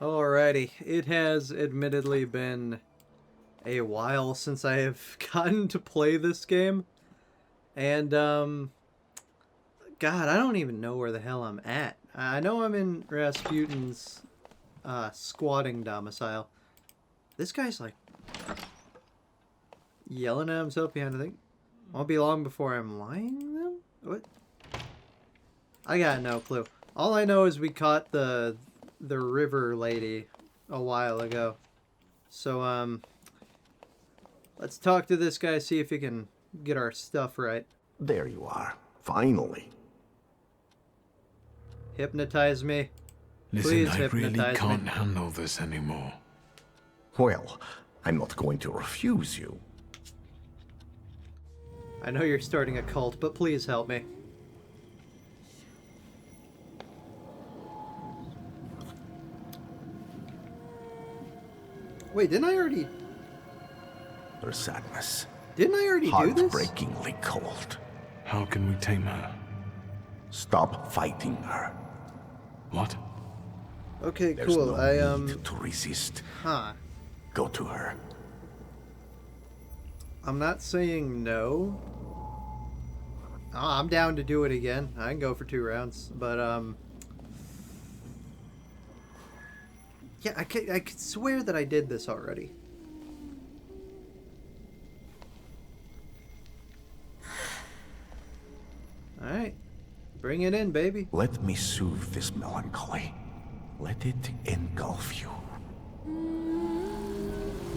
Alrighty, it has admittedly been a while since I have gotten to play this game, and God, I don't even know where the hell I'm at. I know I'm in Rasputin's squatting domicile. This guy's like yelling at himself behind the thing. Won't be long before I'm lying to them? What? I got no clue. All I know is we caught the river lady a while ago. So let's talk to this guy, see if he can get our stuff right. There you are. Finally. Hypnotize me. Listen, Please I really hypnotize can't me. handle this anymore. Well, I'm not going to refuse you. I know you're starting a cult, but please help me. Wait, didn't I already... Her sadness. Didn't I already do this? Heartbreakingly cold. How can we tame her? Stop fighting her. What? Okay, There's cool. no need to resist. Huh. Go to her. I'm not saying no. Oh, I'm down to do it again. I can go for 2 rounds, but yeah, I could swear that I did this already. All right, bring it in, baby. Let me soothe this melancholy. Let it engulf you.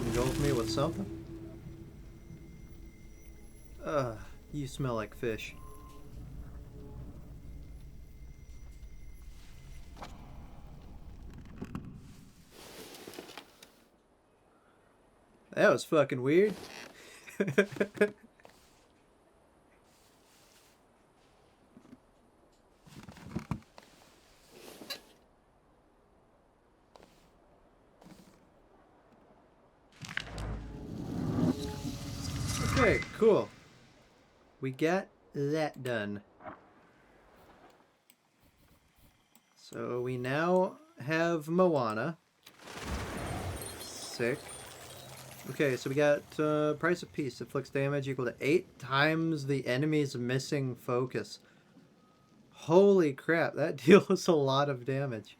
Engulf me with something. You smell like fish. That was fucking weird. Okay, cool. We got that done. So we now have Moana. Sick. Okay, so we got Price of Peace. Inflicts damage equal to 8 times the enemy's missing focus. Holy crap, that deals a lot of damage.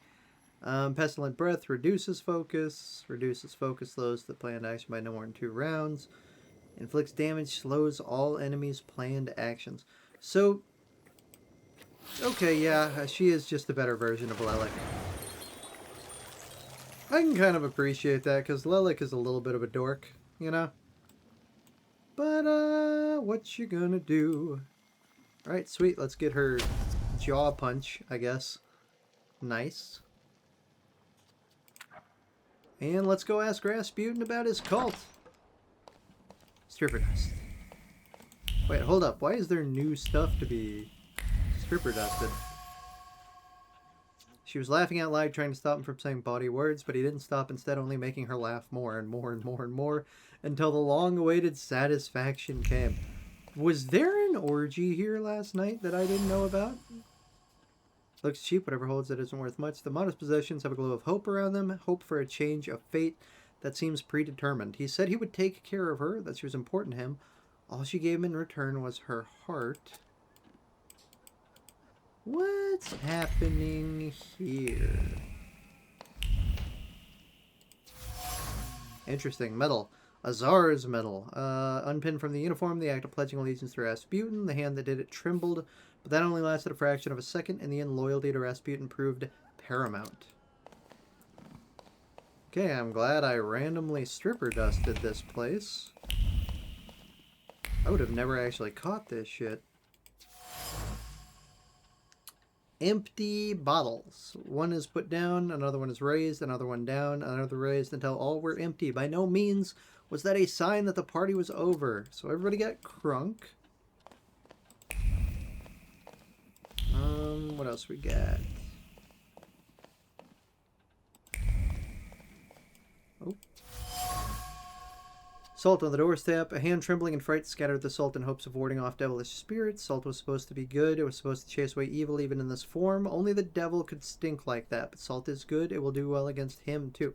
Pestilent Breath reduces focus. Reduces focus, slows the planned action by no more than 2 rounds. Inflicts damage, slows all enemies' planned actions. So, okay, yeah, she is just a better version of Lelik. I can kind of appreciate that, because Lelik is a little bit of a dork, you know? But, what you gonna do? Alright, sweet, let's get her jaw punch, I guess. Nice. And let's go ask Rasputin about his cult. Stripper dust. Wait, hold up. Why is there new stuff to be stripper dusted? She was laughing out loud, trying to stop him from saying bawdy words, but he didn't stop, instead only making her laugh more and more and more and more until the long-awaited satisfaction came. Was there an orgy here last night that I didn't know about? Looks cheap, whatever holds it isn't worth much. The modest possessions have a glow of hope around them, hope for a change of fate that seems predetermined. He said he would take care of her, that she was important to him. All she gave him in return was her heart. What's happening here? Interesting. Medal. Azar's medal. Unpinned from the uniform, the act of pledging allegiance to Rasputin. The hand that did it trembled, but that only lasted a fraction of a second. In the end, loyalty to Rasputin proved paramount. Okay, I'm glad I randomly stripper dusted this place. I would have never actually caught this shit. Empty bottles. One is put down, another one is raised, another one down, another raised until all were empty. By no means was that a sign that the party was over. So everybody got crunk. What else we got? Oh. Salt on the doorstep. A hand trembling in fright scattered the salt in hopes of warding off devilish spirits. Salt was supposed to be good. It was supposed to chase away evil even in this form. Only the devil could stink like that. But salt is good. It will do well against him too.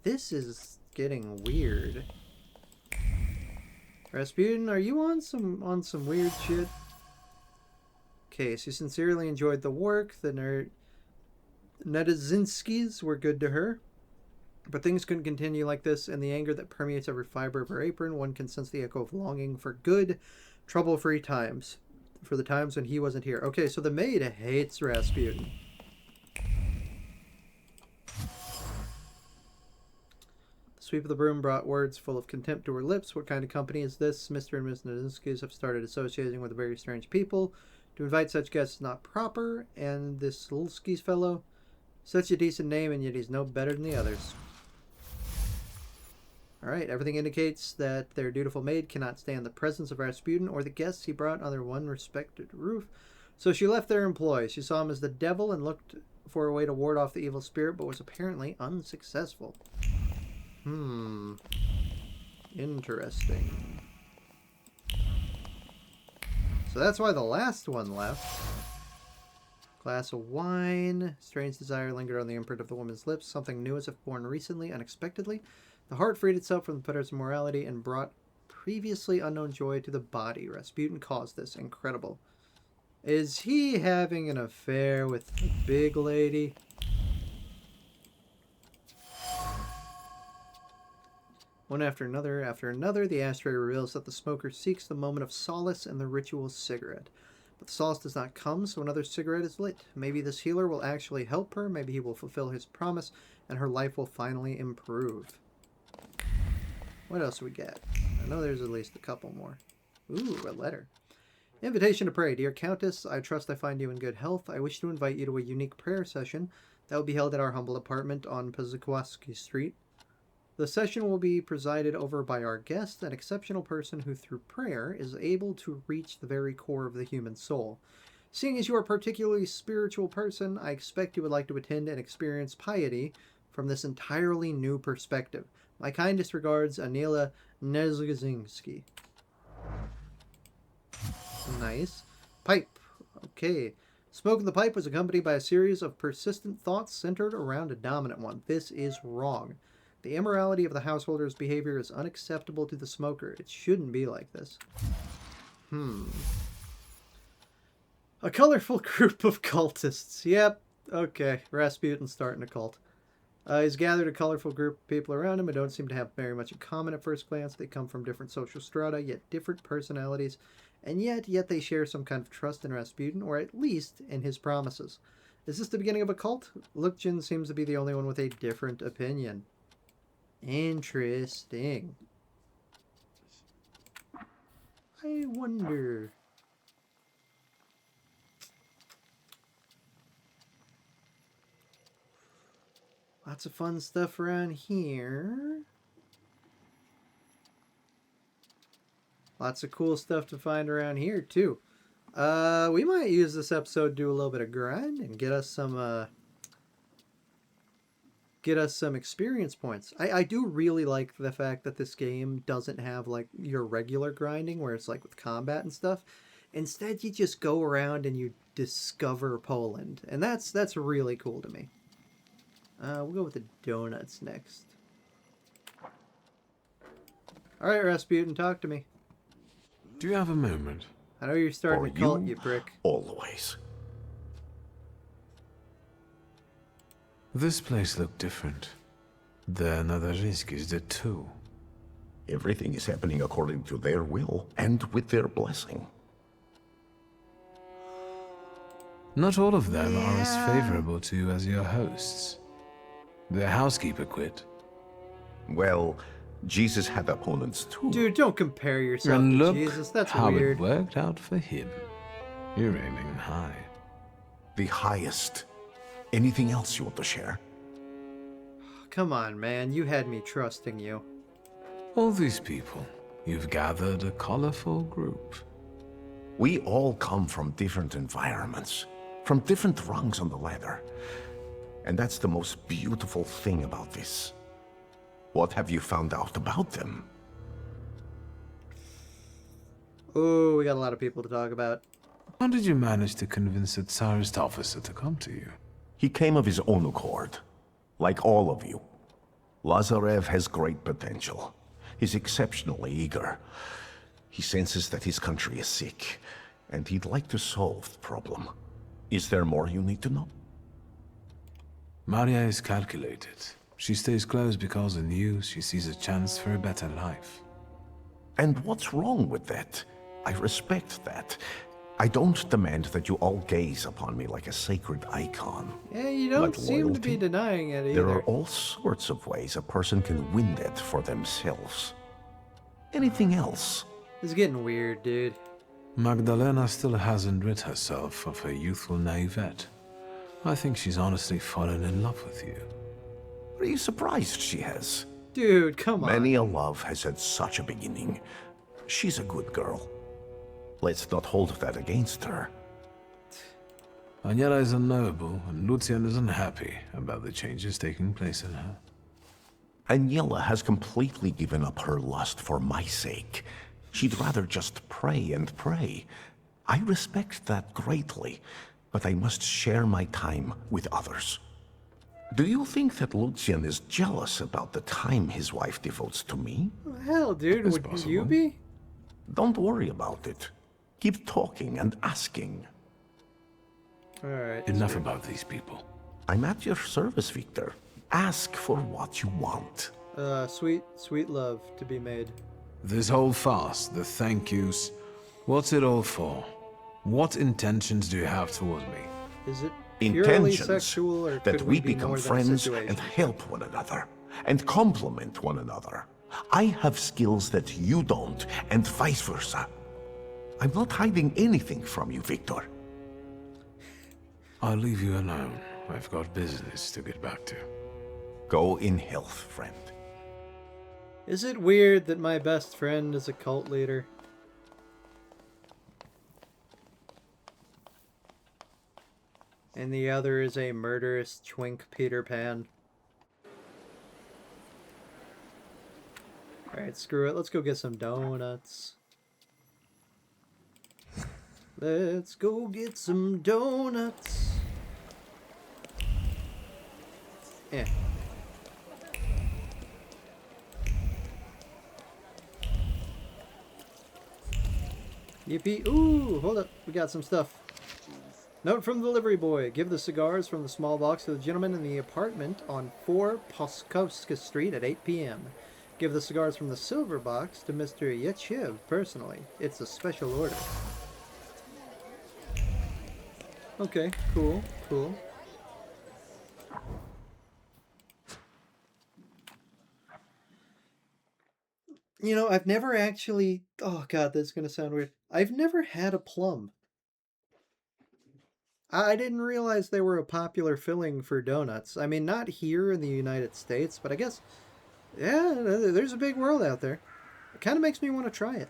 This is getting weird. Rasputin, are you on some weird shit? Okay, so you sincerely enjoyed the work. The Nedzinskis were good to her. But things couldn't continue like this. In the anger that permeates every fiber of her apron, one can sense the echo of longing for good, trouble-free times. For the times when he wasn't here. Okay, so the maid hates Rasputin. The sweep of the broom brought words full of contempt to her lips. What kind of company is this? Mr. and Miss Nedzinskis have started associating with very strange people. To invite such guests is not proper. And this Lulskis fellow, such a decent name, and yet he's no better than the others. Alright, everything indicates that their dutiful maid cannot stand the presence of Rasputin or the guests he brought under one respected roof. So she left their employ. She saw him as the devil and looked for a way to ward off the evil spirit, but was apparently unsuccessful. Interesting. So that's why the last one left. Glass of wine. Strange desire lingered on the imprint of the woman's lips. Something new as if born recently, unexpectedly. The heart freed itself from the fetters of morality and brought previously unknown joy to the body. Rasputin caused this. Incredible. Is he having an affair with the big lady? One after another, the ashtray reveals that the smoker seeks the moment of solace in the ritual cigarette. But the solace does not come, so another cigarette is lit. Maybe this healer will actually help her. Maybe he will fulfill his promise, and her life will finally improve. What else do we get? I know there's at least a couple more. Ooh, a letter. Invitation to pray. Dear Countess, I trust I find you in good health. I wish to invite you to a unique prayer session that will be held at our humble apartment on Pazikwaski Street. The session will be presided over by our guest, an exceptional person who through prayer is able to reach the very core of the human soul. Seeing as you are a particularly spiritual person, I expect you would like to attend and experience piety from this entirely new perspective. My kindest regards, Anila Nezgazinski. Nice. Pipe. Okay. Smoke in the pipe was accompanied by a series of persistent thoughts centered around a dominant one. This is wrong. The immorality of the householder's behavior is unacceptable to the smoker. It shouldn't be like this. A colorful group of cultists. Yep. Okay. Rasputin's starting a cult. He's gathered a colorful group of people around him who don't seem to have very much in common at first glance. They come from different social strata, yet different personalities, and yet they share some kind of trust in Rasputin, or at least in his promises. Is this the beginning of a cult? Lukjin seems to be the only one with a different opinion. Interesting. I wonder... Lots of fun stuff around here. Lots of cool stuff to find around here, too. We might use this episode to do a little bit of grind and get us some experience points. I do really like the fact that this game doesn't have like your regular grinding where it's like with combat and stuff. Instead, you just go around and you discover Poland. And that's really cool to me. We'll go with the donuts next. Alright, Rasputin, talk to me. Do you have a moment? I know you're starting to cult, you prick. Always. This place looked different. The Nadzinskis did too. Everything is happening according to their will and with their blessing. Not all of them are as favorable to you as your hosts. The housekeeper quit. Well, Jesus had opponents too. Dude, don't compare yourself And to look Jesus. That's how weird. it worked out for him. You're aiming high. The highest. Anything else you want to share? Come on, man. You had me trusting you. All these people, you've gathered a colorful group. We all come from different environments, from different rungs on the ladder. And that's the most beautiful thing about this. What have you found out about them? Oh, we got a lot of people to talk about. How did you manage to convince the Tsarist officer to come to you? He came of his own accord, like all of you. Lazarev has great potential. He's exceptionally eager. He senses that his country is sick, and he'd like to solve the problem. Is there more you need to know? Maria is calculated. She stays close because in you she sees a chance for a better life. And what's wrong with that? I respect that. I don't demand that you all gaze upon me like a sacred icon. Yeah, you don't But seem to be loyalty? denying it either. There are all sorts of ways a person can win that for themselves. Anything else? It's getting weird, dude. Magdalena still hasn't rid herself of her youthful naivete. I think she's honestly fallen in love with you. Are you surprised she has? Dude, come on. Many a love has had such a beginning. She's a good girl. Let's not hold that against her. Daniela is unknowable, and Lucian is unhappy about the changes taking place in her. Agnella has completely given up her lust for my sake. She'd rather just pray and pray. I respect that greatly, but I must share my time with others. Do you think that Lucian is jealous about the time his wife devotes to me? Hell, dude, It's would possible. you be? Don't worry about it. Keep talking and asking. Alright. Enough about these people. I'm at your service, Victor. Ask for what you want. Sweet love to be made. This whole farce, the thank yous, what's it all for? What intentions do you have toward me? Is it purely Intentions sexual, or that could we be become more than a friends situation? and help one another and complement one another. I have skills that you don't, and vice versa. I'm not hiding anything from you, Victor. I'll leave you alone. I've got business to get back to. Go in health, friend. Is it weird that my best friend is a cult leader? And the other is a murderous twink Peter Pan. Alright, screw it. Let's go get some donuts. Let's go get some donuts. Yeah. Yippee. Ooh, hold up. We got some stuff. Note from the delivery boy. Give the cigars from the small box to the gentleman in the apartment on 4 Poskovska Street at 8 p.m. Give the cigars from the silver box to Mr. Yechiv personally. It's a special order. Okay, cool. You know, I've never actually... Oh god, that's gonna sound weird. I've never had a plum. I didn't realize they were a popular filling for donuts. I mean, not here in the United States, but I guess... Yeah, there's a big world out there. It kind of makes me want to try it.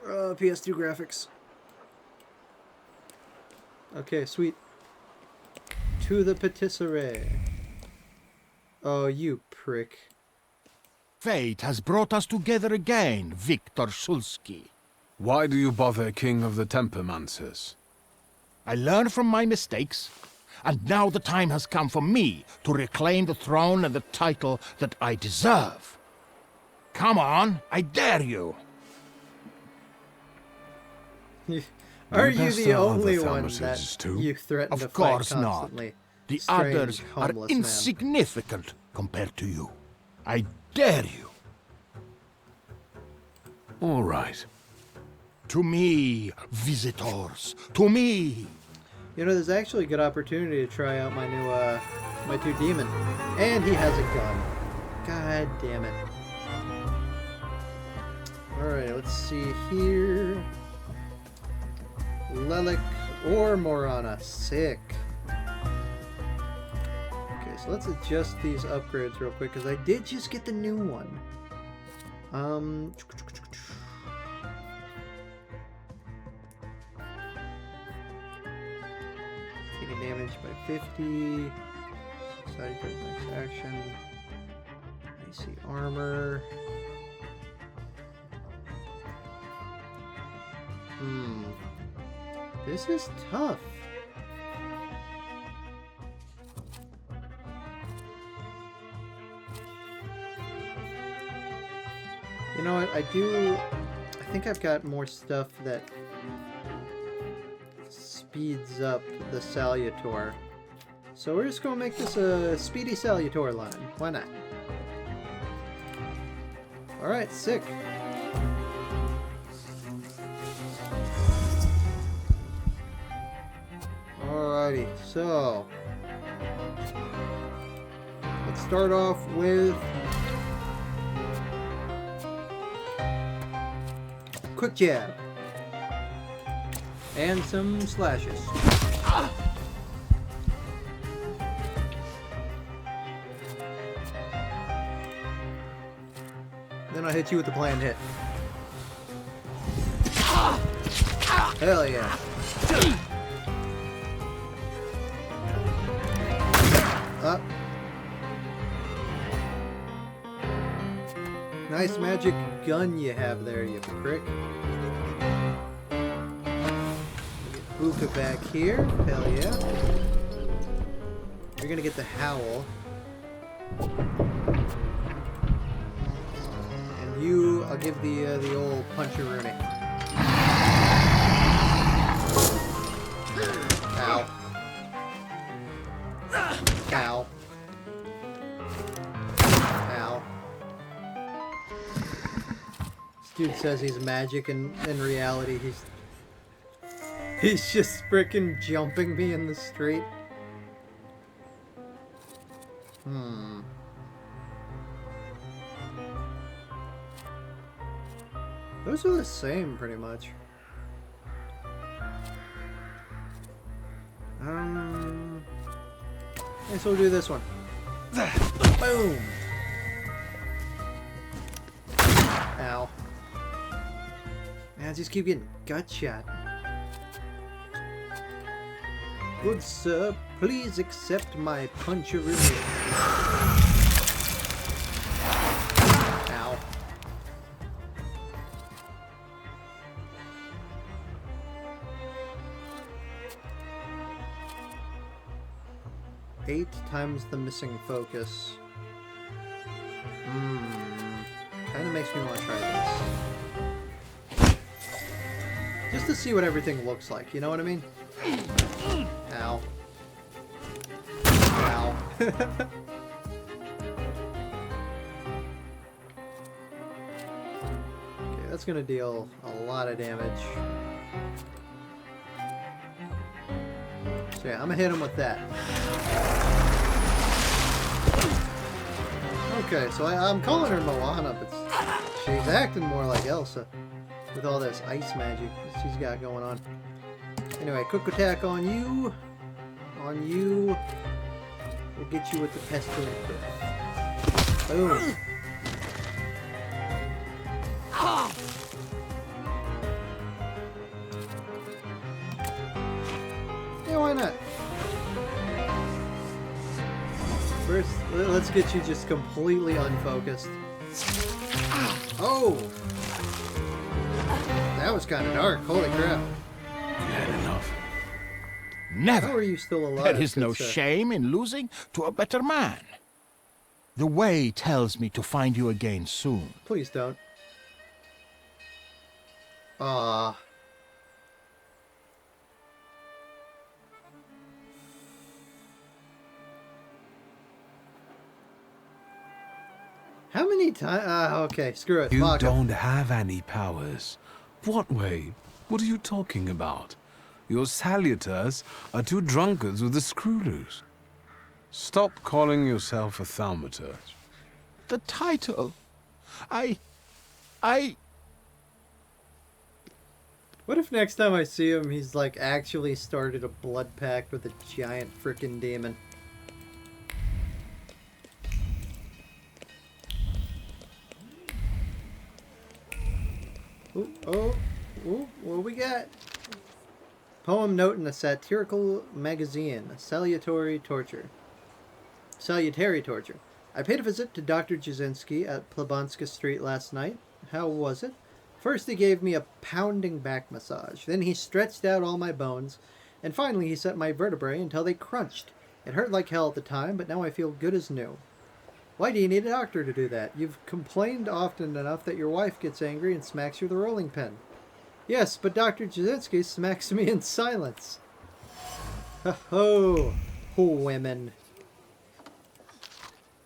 PS2 graphics. Okay, sweet. To the patisserie. Oh, you prick. Fate has brought us together again, Viktor Shulsky. Why do you bother, King of the Tempermancers? I learned from my mistakes, and now the time has come for me to reclaim the throne and the title that I deserve. Come on, I dare you. Are You you best the tell other only one Thaumaturges that too? you threaten to Of fight course not. constantly? The Strange, others are homeless man. insignificant compared to you. I dare you. All right. To me, visitors. To me. You know, there's actually a good opportunity to try out my new, my 2 demon. And he has a gun. God damn it. Alright, let's see here. Lelik or Morana. Sick. Okay, so let's adjust these upgrades real quick, because I did just get the new one. Taking damage by 50. Side effect next action. armor. This is tough. You know what? I think I've got more stuff that speeds up the Salutor. So we're just gonna make this a speedy Salutor line. Why not? Alright, sick. Alrighty, so let's start off with quick jab and some slashes. Then I'll hit you with the planned hit. Hell yeah. Up. Nice magic gun you have there, you prick. Buka back here. Hell yeah. You're gonna get the howl. And you, I'll give the old puncher-rooney. Ow. Ow. Ow. This dude says he's magic, and in reality he's just frickin' jumping me in the street. Those are the same, pretty much. Guess we'll do this one. Boom! Ow. Man, I just keep getting gut shot. Good sir, please accept my punch-a-rooney. Ow. Eight times the missing focus. Kind of makes me want to try this. Just to see what everything looks like, you know what I mean? Ow. Ow. Okay, that's gonna deal a lot of damage. So yeah, I'm gonna hit him with that. Okay, so I'm calling her Moana, but she's acting more like Elsa with all this ice magic she's got going on. Anyway, quick attack on you. On you. We'll get you with the pestilent breath. Boom. Yeah, why not? First, let's get you just completely unfocused. Oh! That was kind of dark. Holy crap. You had enough. Never. How are you still alive? There is no shame in losing to a better man. The way tells me to find you again soon. Please don't. Ah. How many times? Okay, screw it. You Fuck 'em. don't have any powers. What way? What are you talking about? Your salutors are two drunkards with a screw loose. Stop calling yourself a Thaumaturge. The title. I... What if next time I see him, he's like actually started a blood pact with a giant frickin' demon? Ooh, what we got? Poem note in a satirical magazine, Salutary Torture. I paid a visit to Dr. Jasinski at Plabanska Street last night. How was it? First he gave me a pounding back massage. Then he stretched out all my bones. And finally he set my vertebrae until they crunched. It hurt like hell at the time, but now I feel good as new. Why do you need a doctor to do that? You've complained often enough that your wife gets angry and smacks you with a rolling pin. Yes, but Dr. Jasinski smacks me in silence. Ho-ho, women.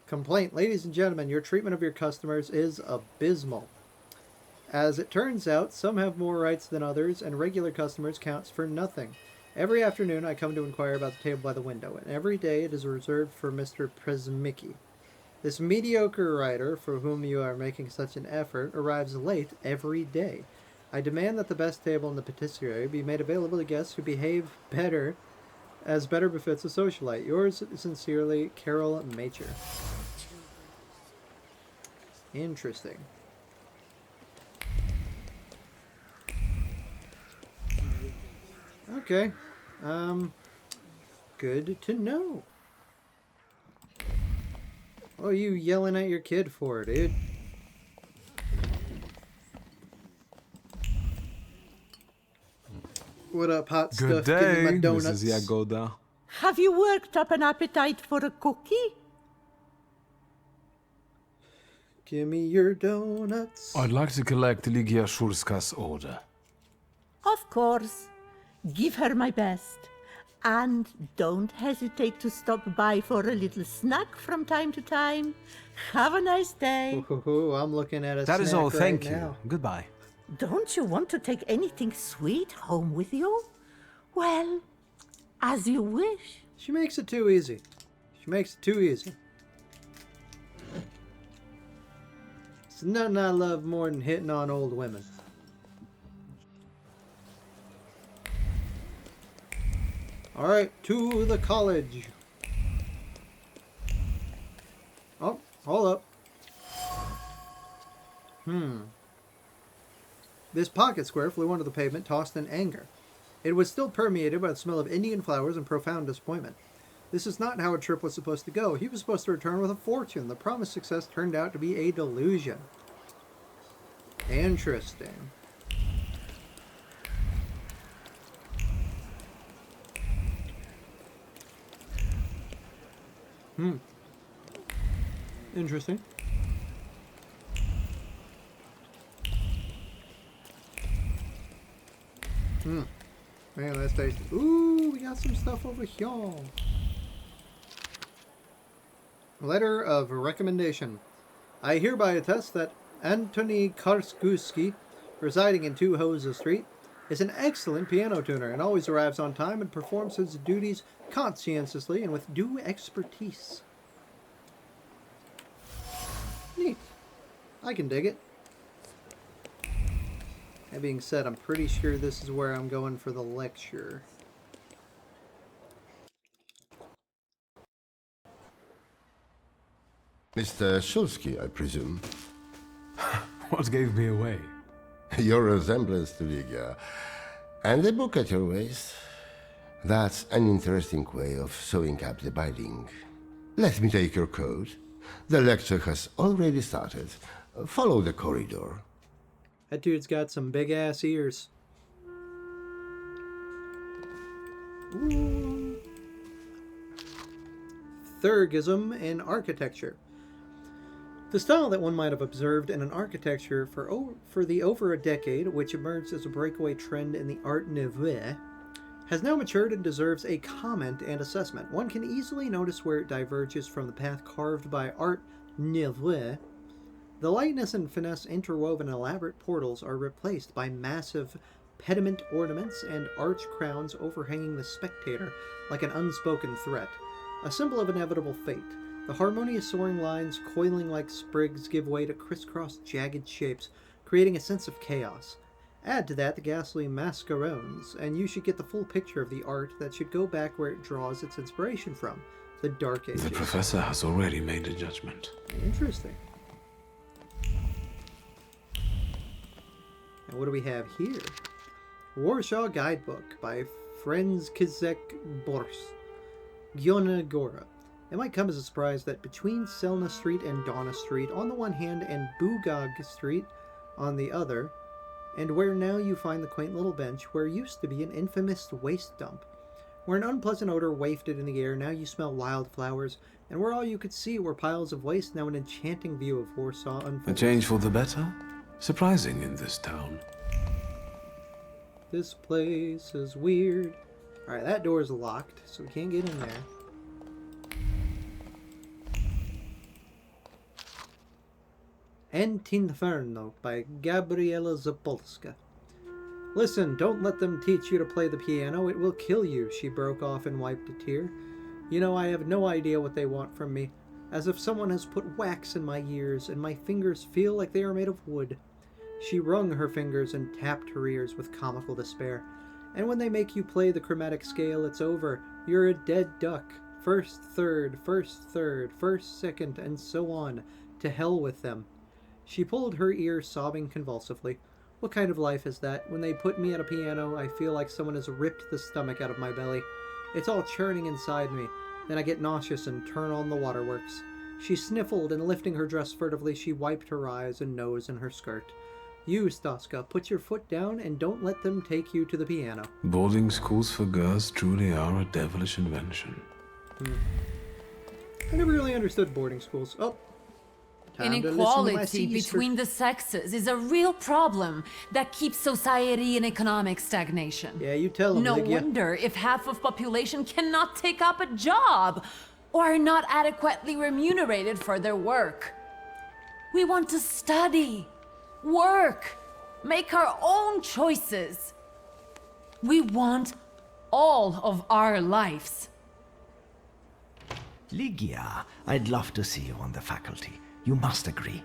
Complaint. Ladies and gentlemen, your treatment of your customers is abysmal. As it turns out, some have more rights than others, and regular customers counts for nothing. Every afternoon I come to inquire about the table by the window, and every day it is reserved for Mr. Przemycki. This mediocre writer, for whom you are making such an effort, arrives late every day. I demand that the best table in the patisserie be made available to guests who behave better, as better befits a socialite. Yours sincerely, Carol Macher. Interesting. Okay. Good to know. What are you yelling at your kid for, dude? What up, hot Good stuff? Give me my day, donuts. Mrs. Yagoda. Have you worked up an appetite for a cookie? Give me your donuts. I'd like to collect Ligia Shurska's order. Of course. Give her my best. And don't hesitate to stop by for a little snack from time to time. Have a nice day. Ooh, I'm looking at a That is snack all, right thank now. you. Goodbye. Don't you want to take anything sweet home with you? Well, as you wish. She makes it too easy. She makes it too easy. It's nothing I love more than hitting on old women. Alright, to the college. Oh, hold up. This pocket square flew onto the pavement, tossed in anger. It was still permeated by the smell of Indian flowers and profound disappointment. This is not how a trip was supposed to go. He was supposed to return with a fortune. The promised success turned out to be a delusion. Interesting. Interesting. Man, that's tasty. Ooh, we got some stuff over here. Letter of recommendation. I hereby attest that Antony Karskuski, residing in 2 Hose Street, is an excellent piano tuner and always arrives on time and performs his duties conscientiously and with due expertise. Neat. I can dig it. That being said, I'm pretty sure this is where I'm going for the lecture. Mr. Shulsky, I presume. What gave me away? Your resemblance to Ligia. And a book at your waist. That's an interesting way of sewing up the binding. Let me take your coat. The lecture has already started. Follow the corridor. That dude's got some big ass ears. Ooh. Thurgism in architecture. The style that one might have observed in an architecture for the over a decade, which emerged as a breakaway trend in the Art Nouveau, has now matured and deserves a comment and assessment. One can easily notice where it diverges from the path carved by Art Nouveau. The lightness and finesse interwoven elaborate portals are replaced by massive pediment ornaments and arch crowns overhanging the spectator like an unspoken threat, a symbol of inevitable fate. The harmonious soaring lines coiling like sprigs give way to crisscross jagged shapes, creating a sense of chaos. Add to that the ghastly mascarons, and you should get the full picture of the art that should go back where it draws its inspiration from, the Dark Ages. The professor has already made a judgment. Interesting. Now what do we have here? Warsaw Guidebook by Franz Kizek Bors. Gionagora. It might come as a surprise that between Selna Street and Donna Street on the one hand and Bugog Street on the other, and where now you find the quaint little bench where used to be an infamous waste dump, where an unpleasant odor wafted in the air, now you smell wildflowers, and where all you could see were piles of waste, now an enchanting view of Warsaw A unfolds. change for the better? Surprising in this town. This place is weird. Alright, that door is locked, so we can't get in there. Entinferno by Gabriela Zapolska. Listen, don't let them teach you to play the piano. It will kill you, she broke off and wiped a tear. You know, I have no idea what they want from me. As if someone has put wax in my ears, and my fingers feel like they are made of wood. She wrung her fingers and tapped her ears with comical despair. And when they make you play the chromatic scale, it's over. You're a dead duck. First, third, first, second, and so on. To hell with them. She pulled her ear, sobbing convulsively. What kind of life is that? When they put me at a piano, I feel like someone has ripped the stomach out of my belly. It's all churning inside me. Then I get nauseous and turn on the waterworks. She sniffled, and lifting her dress furtively, she wiped her eyes and nose in her skirt. You, Staska, put your foot down and don't let them take you to the piano. Boarding schools for girls truly are a devilish invention. I never really understood boarding schools. Oh. Time to listen to my Inequality sisters. between the sexes is a real problem that keeps society in economic stagnation. Yeah, you tell them. No Lygia. wonder if half of population cannot take up a job or are not adequately remunerated for their work. We want to study, work, make our own choices. We want all of our lives. Lygia, I'd love to see you on the faculty. You must agree.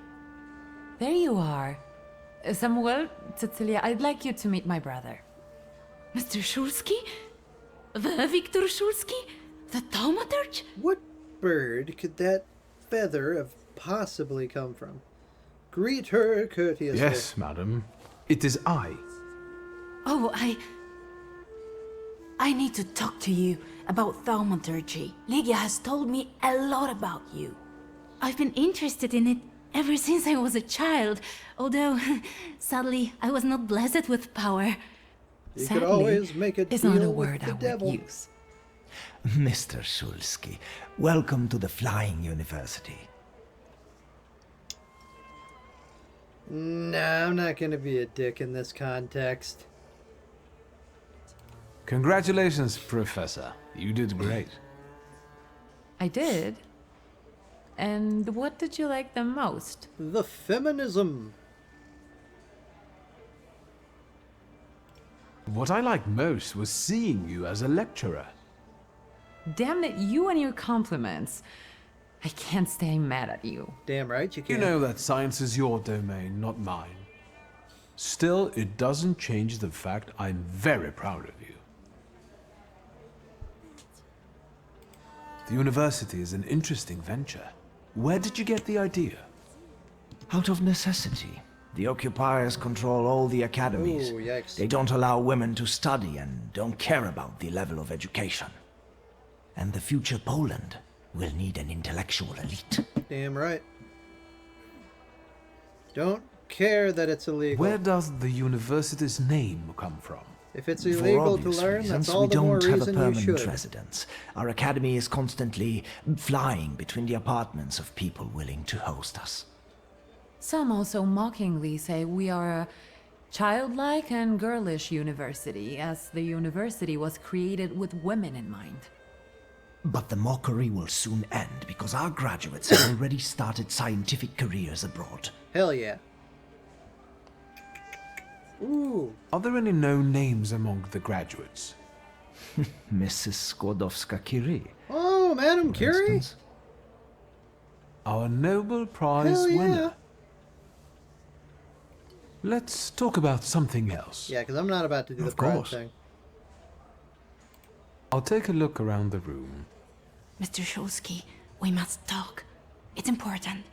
There you are. Samuel, Cecilia, I'd like you to meet my brother. Mr. Szulski? The Victor Szulski? The Thaumaturge? What bird could that feather have possibly come from? Greet her courteously. Yes, madam. It is I. Oh, I need to talk to you about Thaumaturgy. Lygia has told me a lot about you. I've been interested in it ever since I was a child, although, sadly, I was not blessed with power. You Sadly, could always make a is deal not a with word the I devil. would use. Mr. Szulski, welcome to the Flying University. Nah, I'm not gonna be a dick in this context. Congratulations, Professor. You did great. I did. And what did you like the most? The feminism. What I liked most was seeing you as a lecturer. Damn it, you and your compliments. I can't stay mad at you. Damn right you You can. know that science is your domain, not mine. Still, it doesn't change the fact I'm very proud of you. The university is an interesting venture. Where did you get the idea? Out of necessity. The occupiers control all the academies. Ooh, yikes. They don't allow women to study and don't care about the level of education. And the future Poland will need an intellectual elite. Damn right. Don't care that it's illegal. Where does the university's name come from? If it's For illegal to obvious learn, reasons, that's all we the more don't have a reason you permanent should. residence. Our academy is constantly flying between the apartments of people willing to host us. Some also mockingly say we are a childlike and girlish university, as the university was created with women in mind. But the mockery will soon end because our graduates have already started scientific careers abroad. Hell yeah. Ooh. Are there any known names among the graduates? Mrs. Skłodowska-Curie. Oh, Madam for Curie? instance. Our Nobel Prize Hell yeah. winner. Let's talk about something else. Yeah, because I'm not about to do the Of pride course. thing. I'll take a look around the room. Mr. Szulski, we must talk. It's important.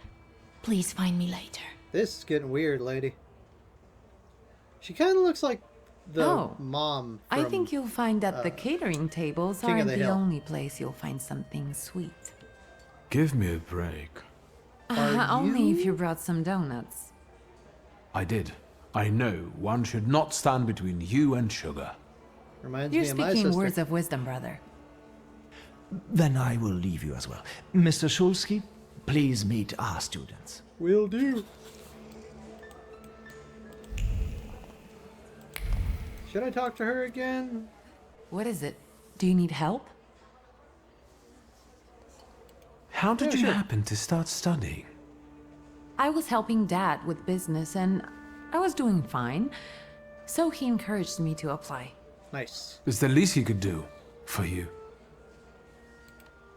Please find me later. This is getting weird, lady. She kind of looks like the Oh. mom I from- think you'll find that the catering tables King of aren't the the Hill. only place you'll find something sweet. Give me a break. Only if you brought some donuts. I did. I know one should not stand between you and sugar. Reminds You're me of my speaking sister. words of wisdom, brother. Then I will leave you as well. Mr. Shulsky, please meet our students. Will do. Should I talk to her again? What is it? Do you need help? How did Yeah, you sure. happen to start studying? I was helping Dad with business and I was doing fine. So he encouraged me to apply. Nice. It's the least he could do for you.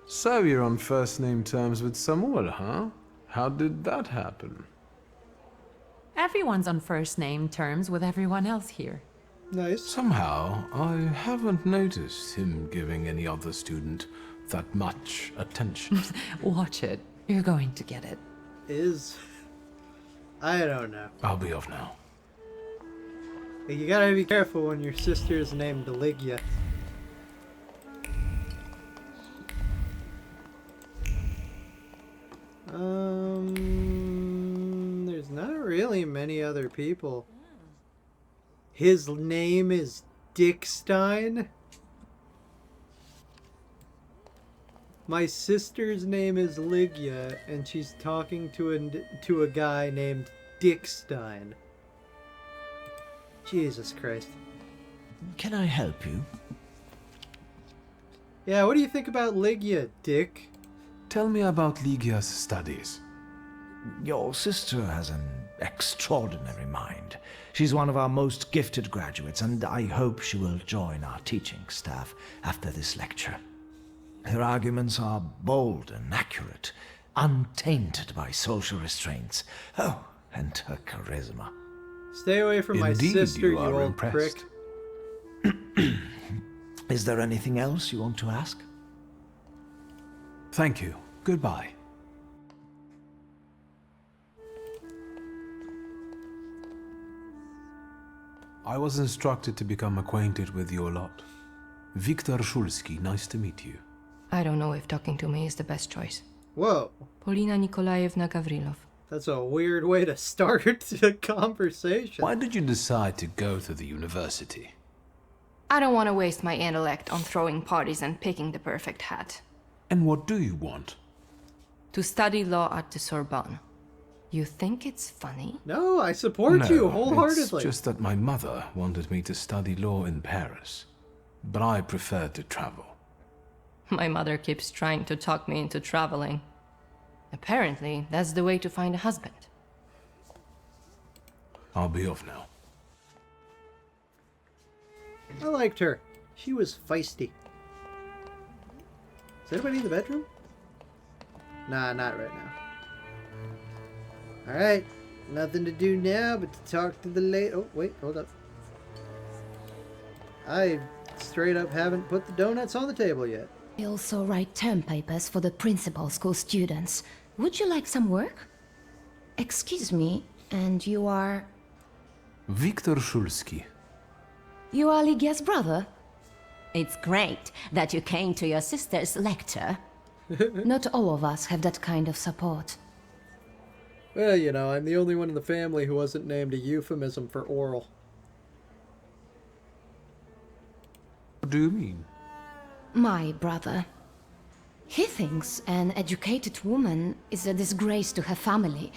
So you're on first name terms with Samuel, huh? How did that happen? Everyone's on first name terms with everyone else here. Nice. Somehow, I haven't noticed him giving any other student that much attention. Watch it. You're going to get it. I don't know. I'll be off now. You gotta be careful when your sister is named Ligia. There's not really many other people. His name is Dickstein. My sister's name is Ligia, and she's talking to a guy named Dickstein. Jesus Christ. Can I help you? Yeah, what do you think about Ligia, Dick? Tell me about Ligia's studies. Your sister has an extraordinary mind. She's one of our most gifted graduates, and I hope she will join our teaching staff after this lecture. Her arguments are bold and accurate, untainted by social restraints. Oh, and her charisma. Stay away from my Indeed, sister, you you are old impressed. prick. Is there anything else you want to ask? Thank you. Goodbye. I was instructed to become acquainted with your lot. Viktor Shulsky, nice to meet you. I don't know if talking to me is the best choice. Whoa, Polina Nikolaevna Gavrilov. that's a weird way to start a conversation. Why did you decide to go to the university? I don't want to waste my intellect on throwing parties and picking the perfect hat. And what do you want? To study law at the Sorbonne. You think it's funny? No, I support you wholeheartedly. It's just that my mother wanted me to study law in Paris, but I preferred to travel. My mother keeps trying to talk me into traveling. Apparently, that's the way to find a husband. I'll be off now. I liked her. She was feisty. Is anybody in the bedroom? Nah, not right now. Alright, nothing to do now but to talk to the lady. Oh, wait, hold up. I straight up haven't put the donuts on the table yet. I also write term papers for the principal school students. Would you like some work? Excuse me, and you are... Viktor Shulsky. You are Ligia's brother? It's great that you came to your sister's lecture. Not all of us have that kind of support. Well, you know, I'm the only one in the family who wasn't named a euphemism for oral. What do you mean? My brother. He thinks an educated woman is a disgrace to her family.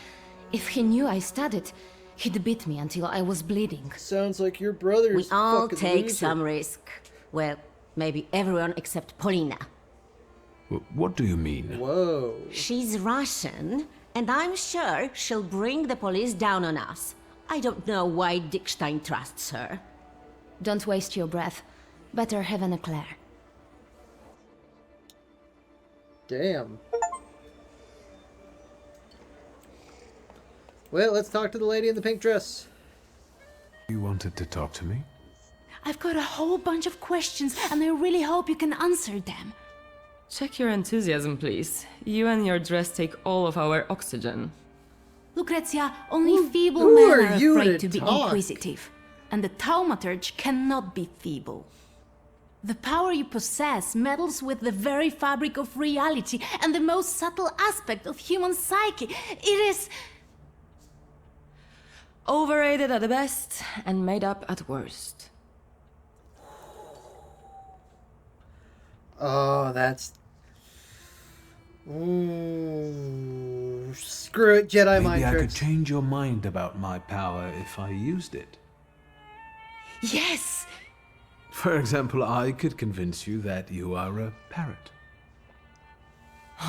If he knew I studied, he'd beat me until I was bleeding. Sounds like your brother's We all fucking take loser. some risk. Well, maybe everyone except Polina. What do you mean? Whoa. She's Russian, and I'm sure she'll bring the police down on us. I don't know why Dickstein trusts her. Don't waste your breath. Better have an eclair. Damn. Well, let's talk to the lady in the pink dress. You wanted to talk to me? I've got a whole bunch of questions, and I really hope you can answer them. Check your enthusiasm, please. You and your dress take all of our oxygen. Lucrezia, only feeble who men are are you afraid to to be talk? inquisitive. And the Thaumaturge cannot be feeble. The power you possess meddles with the very fabric of reality and the most subtle aspect of human psyche. It is... Overrated at the best and made up at worst. Oh, that's... Ooh, screw it, Jedi mind Maybe I could tricks. change your mind about my power if I used it. Yes! For example, I could convince you that you are a parrot.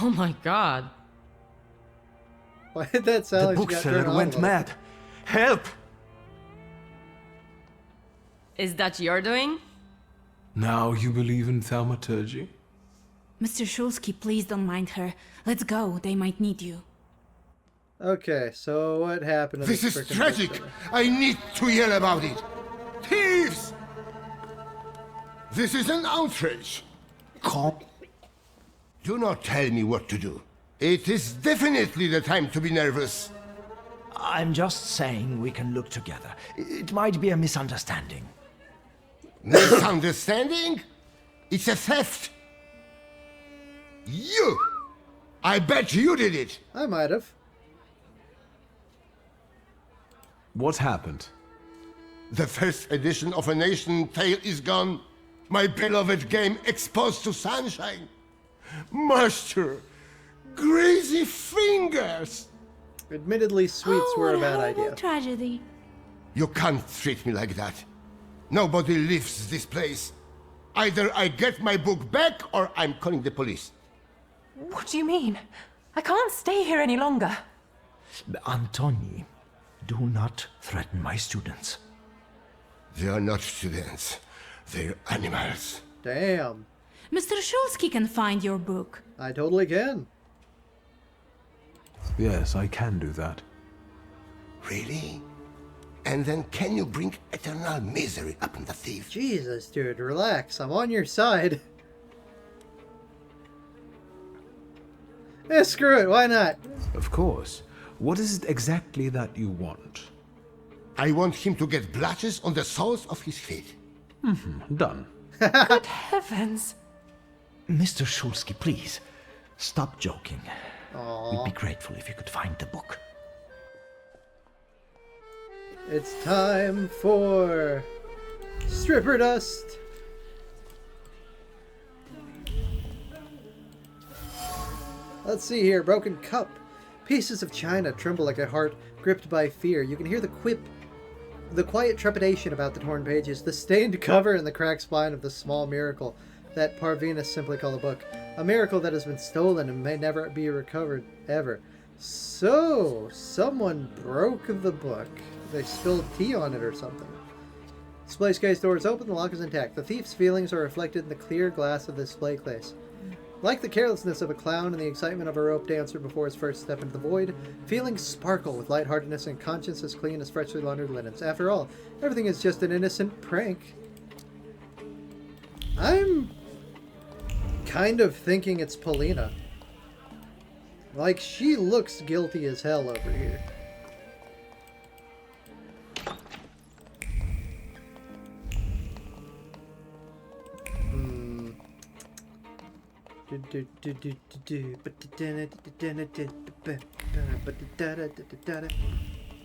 Oh my god. Why did that sound The like she got bookseller turned on went a little? mad. Help! Is that your doing? Now you believe in thaumaturgy? Mr. Shulsky, please don't mind her. Let's go, they might need you. Okay, so what happened to This this is frickin' tragic. bookseller? I need to yell about it. Thieves! This is an outrage. Calm. Do not tell me what to do. It is definitely the time to be nervous. I'm just saying we can look together. It might be a misunderstanding. Misunderstanding? It's a theft. You! I bet you did it. I might have. What happened? The first edition of A Nation Tale is gone. My beloved game exposed to sunshine. Master, greasy fingers. Admittedly, sweets were a bad idea. Tragedy. You can't treat me like that. Nobody leaves this place. Either I get my book back or I'm calling the police. What do you mean? I can't stay here any longer. Antoni, do not threaten my students. They are not students. They're animals. Damn. Mr. Shulsky can find your book. I totally can. Yes, I can do that. Really? And then can you bring eternal misery upon the thief? Jesus, dude, relax. I'm on your side. Screw it, why not? Of course. What is it exactly that you want? I want him to get blotches on the soles of his feet. Done. Good heavens. Mr. Shulsky, please, stop joking. We'd be grateful if you could find the book. It's time for stripper dust. Let's see here. Broken cup. Pieces of china tremble like a heart gripped by fear. You can hear the quiet trepidation about the torn pages, the stained cover, and the cracked spine of the small miracle that Parvinas simply call a book. A miracle that has been stolen and may never be recovered, ever. So, someone broke the book. They spilled tea on it or something. Display case door is open, the lock is intact. The thief's feelings are reflected in the clear glass of the display case. Like the carelessness of a clown and the excitement of a rope dancer before his first step into the void, feelings sparkle with lightheartedness and conscience as clean as freshly laundered linens. After all, everything is just an innocent prank. I'm kind of thinking it's Polina. Like, she looks guilty as hell over here.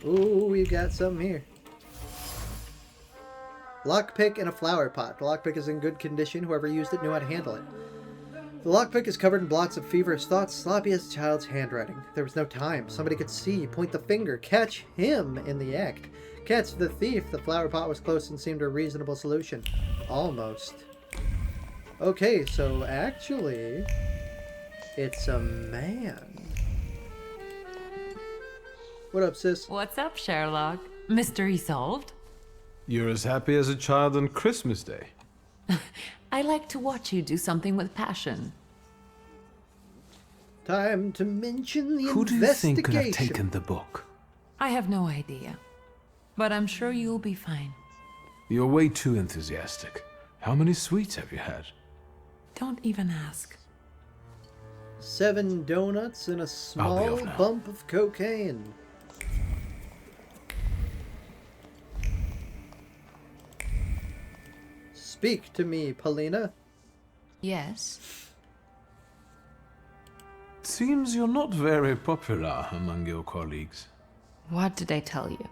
Ooh, we got something here. Lockpick and a flower pot. The lockpick is in good condition. Whoever used it knew how to handle it. The lockpick is covered in blots of feverish thoughts, sloppy as a child's handwriting. There was no time. Somebody could see, point the finger, catch him in the act. Catch the thief. The flower pot was close and seemed a reasonable solution. Almost. Okay, so actually, it's a man. What up, sis? What's up, Sherlock? Mystery solved? You're as happy as a child on Christmas Day. I like to watch you do something with passion. Time to mention the Who do you think could have investigation. taken the book? I have no idea. But I'm sure you'll be fine. You're way too enthusiastic. How many sweets have you had? Don't even ask. 7 donuts and a small off now. bump of cocaine. Speak to me, Polina. Yes. Seems you're not very popular among your colleagues. What did I tell you?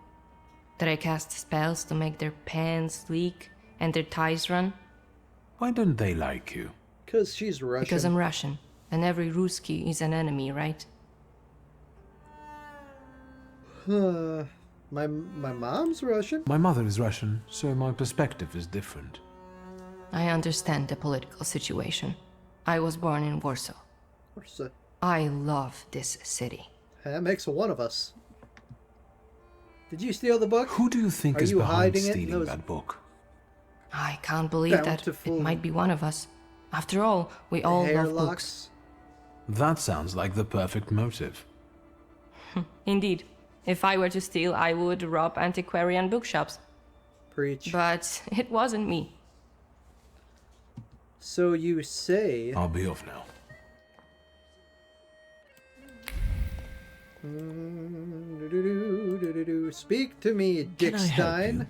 That I cast spells to make their pants leak and their ties run? Why don't they like you? Because she's Russian. Because I'm Russian, and every Ruski is an enemy, right? My mom's Russian. My mother is Russian, so my perspective is different. I understand the political situation. I was born in Warsaw. Warsaw. I love this city. That makes one of us. Did you steal the book? Who do you think is behind stealing that book? I can't believe that it might be one of us. After all, we all love books. That sounds like the perfect motive. Indeed. If I were to steal, I would rob antiquarian bookshops. Preach. But it wasn't me. So you say... I'll be off now. Speak to me, Dick Stein.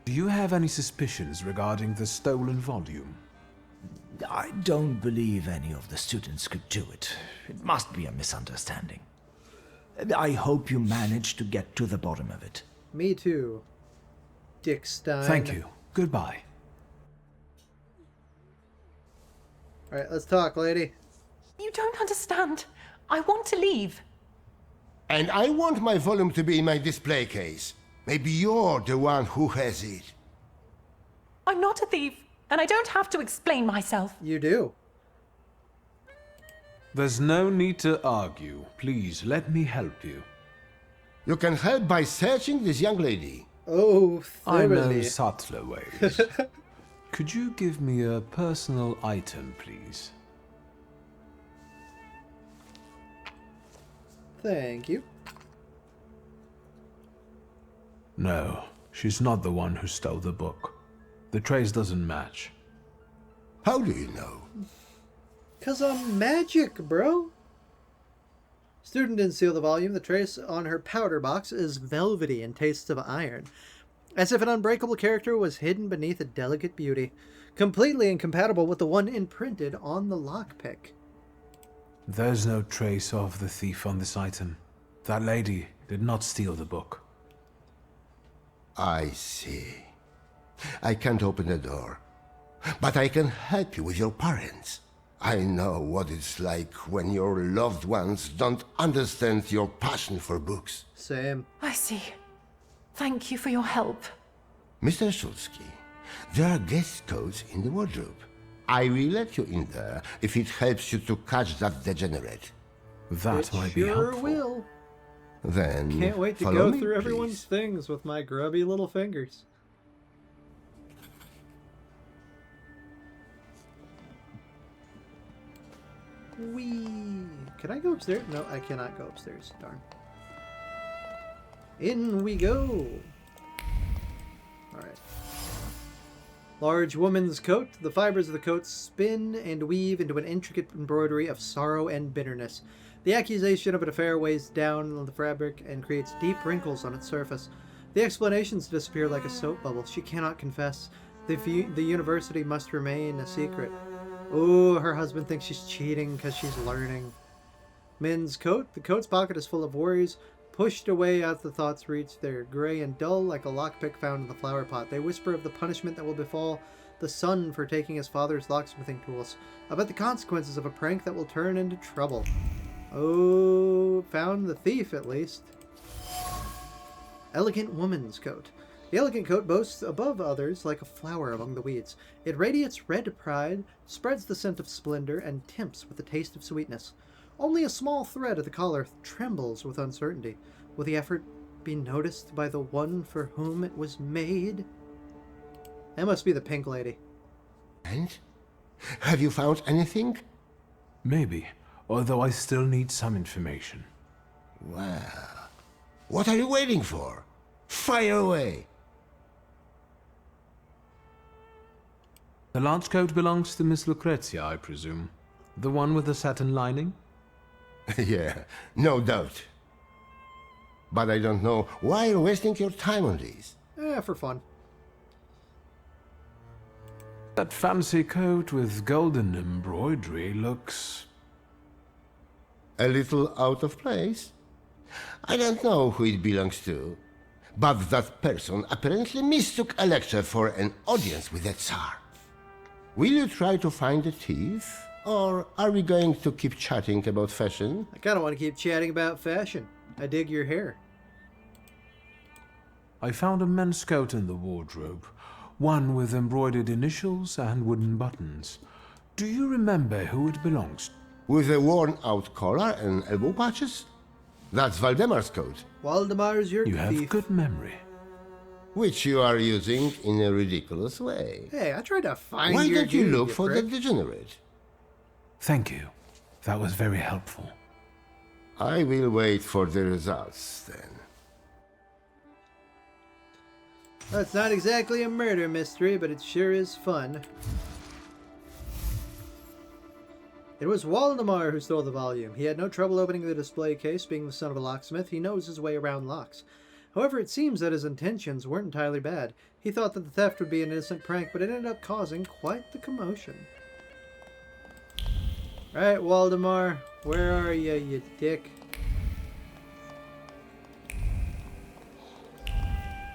Do you have any suspicions regarding the stolen volume? I don't believe any of the students could do it. It must be a misunderstanding. I hope you manage to get to the bottom of it. Me too, Dick Stein. Thank you. Goodbye. Alright, let's talk, lady. You don't understand. I want to leave. And I want my volume to be in my display case. Maybe you're the one who has it. I'm not a thief, and I don't have to explain myself. You do. There's no need to argue. Please, let me help you. You can help by searching this young lady. Oh, I know thoroughly. subtler ways. Could you give me a personal item, please? Thank you. No, she's not the one who stole the book. The trace doesn't match. How do you know? 'Cause I'm magic, bro. Student didn't steal the volume. The trace on her powder box is velvety and tastes of iron. As if an unbreakable character was hidden beneath a delicate beauty. Completely incompatible with the one imprinted on the lockpick. There's no trace of the thief on this item. That lady did not steal the book. I see. I can't open the door. But I can help you with your parents. I know what it's like when your loved ones don't understand your passion for books. Same. I see. Thank you for your help. Mr. Szulski, there are guest codes in the wardrobe. I will let you in there if it helps you to catch that degenerate. That might be Sure helpful. will. Then Can't wait to follow go me, through please. everyone's things with my grubby little fingers. Whee! Can I go upstairs? No, I cannot go upstairs. Darn. In we go! Alright. Large woman's coat. The fibers of the coat spin and weave into an intricate embroidery of sorrow and bitterness. The accusation of an affair weighs down on the fabric and creates deep wrinkles on its surface. The explanations disappear like a soap bubble. She cannot confess. The university must remain a secret. Oh, her husband thinks she's cheating because she's learning. Men's coat. The coat's pocket is full of worries. Pushed away as the thoughts reach, they're gray and dull like a lockpick found in the flower pot. They whisper of the punishment that will befall the son for taking his father's locksmithing tools. About the consequences of a prank that will turn into trouble. Oh, found the thief at least. Elegant woman's coat. The elegant coat boasts above others like a flower among the weeds. It radiates red pride, spreads the scent of splendor, and tempts with the taste of sweetness. Only a small thread at the collar trembles with uncertainty. Will the effort be noticed by the one for whom it was made? That must be the pink lady. And? Have you found anything? Maybe, although I still need some information. Well, what are you waiting for? Fire away! The large coat belongs to Miss Lucrezia, I presume. The one with the satin lining? Yeah, no doubt. But I don't know why you're wasting your time on this. For fun. That fancy coat with golden embroidery looks... A little out of place? I don't know who it belongs to, but that person apparently mistook a lecture for an audience with the Tsar. Will you try to find the thief, or are we going to keep chatting about fashion? I kind of want to keep chatting about fashion. I dig your hair. I found a men's coat in the wardrobe, one with embroidered initials and wooden buttons. Do you remember who it belongs to? With a worn-out collar and elbow patches? That's Valdemar's coat. Waldemar's your You have thief. good memory. Which you are using in a ridiculous way. Hey, I tried to find Why your don't you dude, look for the prick. degenerate? Thank you. That was very helpful. I will wait for the results, then. Well, it's not exactly a murder mystery, but it sure is fun. It was Waldemar who stole the volume. He had no trouble opening the display case. Being the son of a locksmith, he knows his way around locks. However, it seems that his intentions weren't entirely bad. He thought that the theft would be an innocent prank, but it ended up causing quite the commotion. Alright, Waldemar, where are you dick?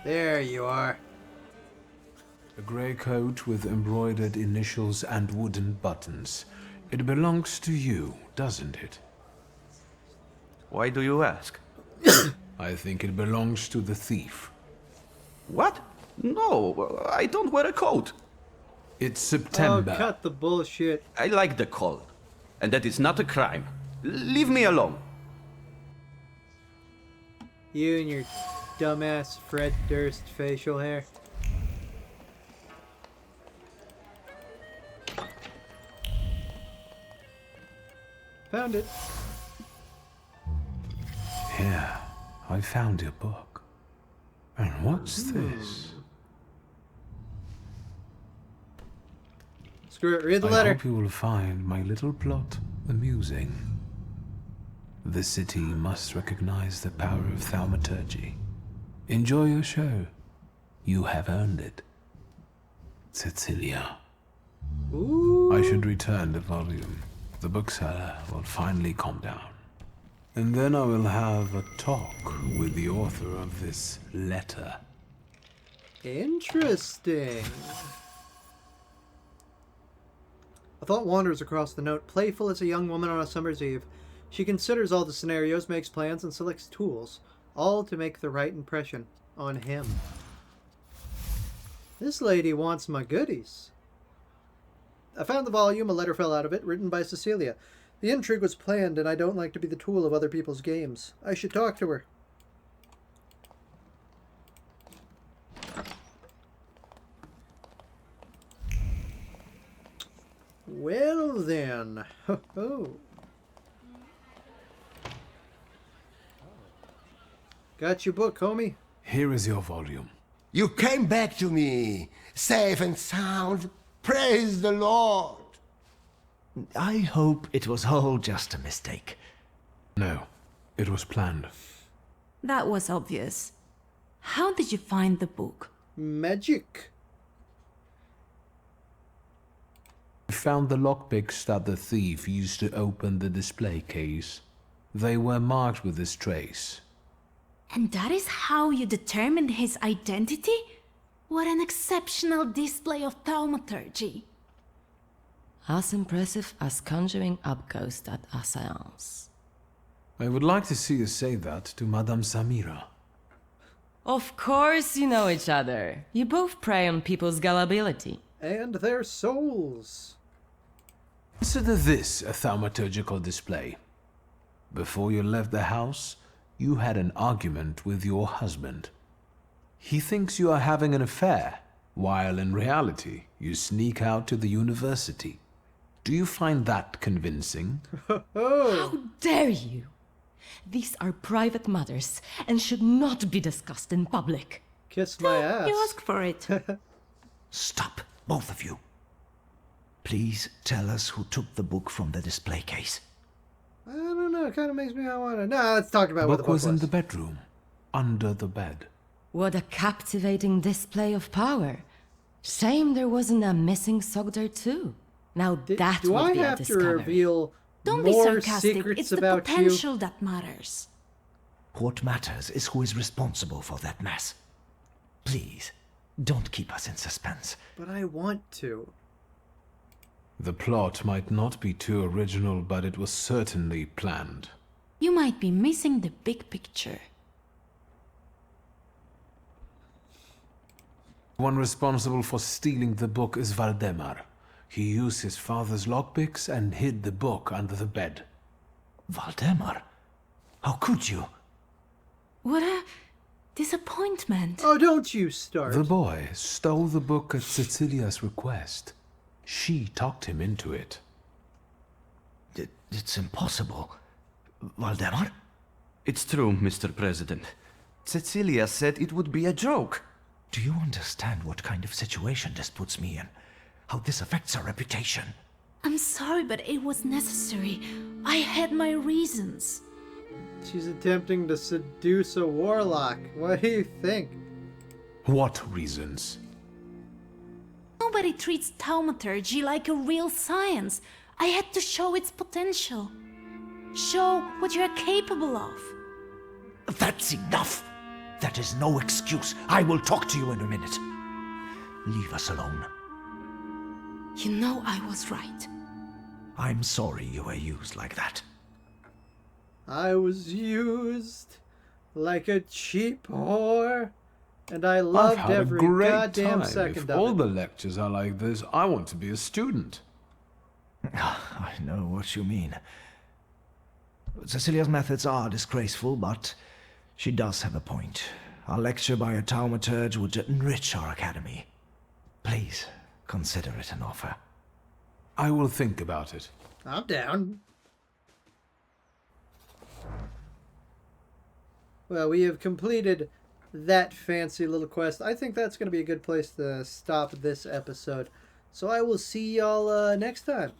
There you are. A grey coat with embroidered initials and wooden buttons. It belongs to you, doesn't it? Why do you ask? I think it belongs to the thief. What? No, I don't wear a coat. It's Oh, September. cut the bullshit. I like the cold, and that is not a crime. Leave me alone. You and your dumbass Fred Durst facial hair. Found it. Here, I found your book. And what's this? Screw it, read the I letter. hope you will find my little plot amusing. The city must recognize the power of thaumaturgy. Enjoy your show. You have earned it. Cecilia. Ooh. I should return the volume. The bookseller will finally calm down. And then I will have a talk with the author of this letter. Interesting. A thought wanders across the note. Playful as a young woman on a summer's eve, she considers all the scenarios, makes plans, and selects tools, all to make the right impression on him. This lady wants my goodies. I found the volume, a letter fell out of it, written by Cecilia. The intrigue was planned, and I don't like to be the tool of other people's games. I should talk to her. Well then. Ho ho. Got your book, homie. Here is your volume. You came back to me, safe and sound. Praise the Lord. I hope it was all just a mistake. No, it was planned. That was obvious. How did you find the book? Magic. I found the lockpicks that the thief used to open the display case. They were marked with this trace. And that is how you determined his identity? What an exceptional display of thaumaturgy. As impressive as conjuring up ghosts at a seance. I would like to see you say that to Madame Samira. Of course you know each other. You both prey on people's gullibility. And their souls. Consider this a thaumaturgical display. Before you left the house, you had an argument with your husband. He thinks you are having an affair, while in reality, you sneak out to the university. Do you find that convincing? How dare you? These are private matters and should not be discussed in public. Kiss my ass. You asked for it. Stop, both of you. Please tell us who took the book from the display case. I don't know, it kind of makes me want to... No, let's talk about what the Book book was in the bedroom, under the bed. What a captivating display of power. Shame there wasn't a missing sock there too. Now that Do would I be a have to discovery. reveal Don't be more sarcastic. secrets It's the about you? potential that matters. What matters is who is responsible for that mess. Please, don't keep us in suspense. But I want to. The plot might not be too original, but it was certainly planned. You might be missing the big picture. One responsible for stealing the book is Valdemar. He used his father's lockpicks and hid the book under the bed. Valdemar? How could you? What a disappointment. Oh, don't you start. The boy stole the book at Cecilia's request. She talked him into it. It's impossible. Valdemar? It's true, Mr. President. Cecilia said it would be a joke. Do you understand what kind of situation this puts me in? How this affects our reputation? I'm sorry, but it was necessary. I had my reasons. She's attempting to seduce a warlock. What do you think? What reasons? Nobody treats Thaumaturge like a real science. I had to show its potential. Show what you're capable of. That's enough! That is no excuse. I will talk to you in a minute. Leave us alone. You know I was right. I'm sorry you were used like that. I was used like a cheap whore, and I loved I've had every a great goddamn time. second If of all it. the lectures are like this, I want to be a student. I know what you mean. Cecilia's methods are disgraceful, but she does have a point. A lecture by a Thaumaturge would enrich our academy. Please, consider it an offer. I will think about it. I'm down. Well, we have completed that fancy little quest. I think that's going to be a good place to stop this episode. So I will see y'all next time.